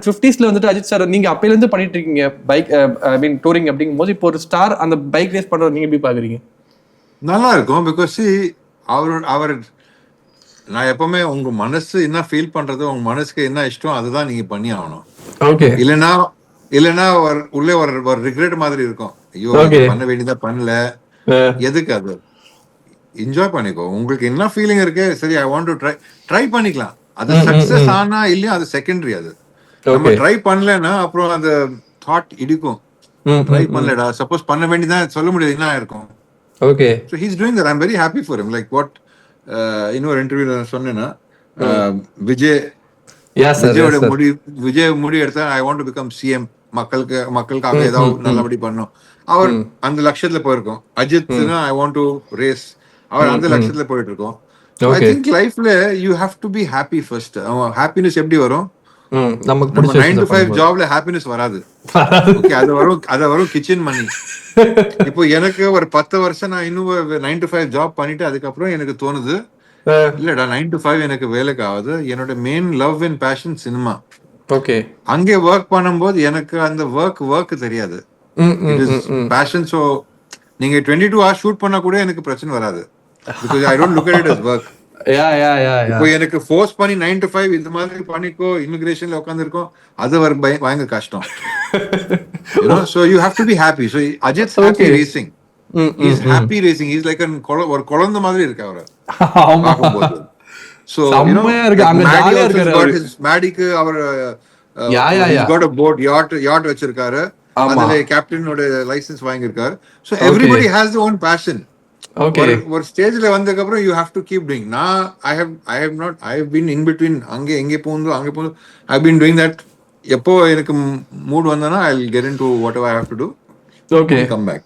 50s வந்துட்டு Ajith sir நீங்க அப்பையில இருந்து பண்ணிட்டு இருக்கீங்க பைக் ஐ மீன் டூரிங் அப்படிங்கும் போது இப்போ ஒரு ஸ்டார் அந்த பைக் ரேஸ் பண்றது நீங்க எப்படி பாக்குறீங்க? நல்லா இருக்கும். பிகாஸ் அவர் நான் எப்பவுமே உங்க மனசு என்ன ஃபீல் பண்றது, உங்க மனசுக்கு என்ன இஷ்டம் அதுதான் நீங்க பண்ணி ஆகணும். ஓகே. இல்லைன்னா உள்ளே ஒரு ரிக்ரெட் மாதிரி இருக்கும். ஐயோ பண்ண வேண்டியதா பண்ணல, எதுக்கு அது? என்ஜாய் பண்ணிக்கோ. உங்களுக்கு என்ன ஃபீலிங் இருக்கு, சரி ஐ வாண்ட் டு ட்ரை பண்ணிக்கலாம். அது சக்சஸ் ஆனா இல்லையா அது செகண்டரி. அது நம்ம ட்ரை பண்ணலன்னா அப்புறம் அந்த தாட் இடிக்கும். ட்ரை பண்ணலடா, சப்போஸ் பண்ண வேண்டியதான் சொல்ல முடியாது, என்ன இருக்கும். Okay. So he's doing that. I'm very happy for him. Like what இன்னொரு இன்டர்வியூல சொன்னேன்னா விஜயோட முடி எடுத்தா I want to become CM, மக்களுக்காக ஏதாவது நல்லபடி பண்ணும். அவர் அந்த லட்சத்துல போயிருக்கோம். அஜித்னா ஐ வாண்ட் டு ரேஸ், அவர் அந்த லட்சத்துல போயிட்டு இருக்கோம். ஐ திங்க் லைஃப்ல you have to be happy first. Happiness எப்படி வரும்? நம்ம 9 to 5 ஜாப்ல ஹாப்பினஸ் வராது. ஓகே, அது வரும் கிச்சன் மணி. இப்போ எனக்கு ஒரு 10 வருஷம் நான் இன்னும் 9 to 5 ஜாப் பண்ணிட்டு அதுக்கப்புறம் எனக்கு தோணுது இல்லடா 9 to 5 எனக்கு வேலைக்கு ஆகுது. என்னோட main love and passion cinema. Okay. அங்கே ஒர்க் பண்ணும்போது எனக்கு அந்த ஒர்க் தெரியாது, பேஷன். ஸோ நீங்க 22 hours ஷூட் பண்ணா கூட எனக்கு பிரச்சனை வராது. Because I don't look at it as work. இப்போ எனக்கு ஃபோர்ஸ் பண்ணி 9 to 5 இந்த மாதிரி பண்ணிக்கோ, இமிகிரேஷன்ல உட்காந்துருக்கோம், அது பயங்கர கஷ்டம். So you have to be happy. So Ajit's happy racing. He's happy racing. He's like ஒரு குழந்தை மாதிரி இருக்கு அவரை பார்க்கும்போது. So you know, மேடிக்கு our got a boat, yacht வச்சிருக்காரு, அதுல கேப்டனோட லைசென்ஸ் வாங்கியிருக்காரு. So everybody has their own passion. ஒரு ஸ்டேஜ்ல வந்ததுக்கு அப்புறம் you have to keep doing. நான் I have been in between. அங்கே போகுது I've been doing that. எப்போ எனக்கு mood Vandana I'll get into whatever I have to do. Okay. Come back.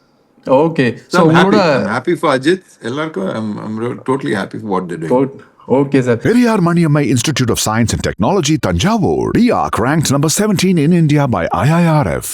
Okay. So I'm happy for Ajit. எல்லாருக்கும் I'm totally happy for what they're doing. Okay, sir. Periyar Maniammai Institute of Science and Technology, Tanjavur. RIAC ranked number 17 in India by IIRF.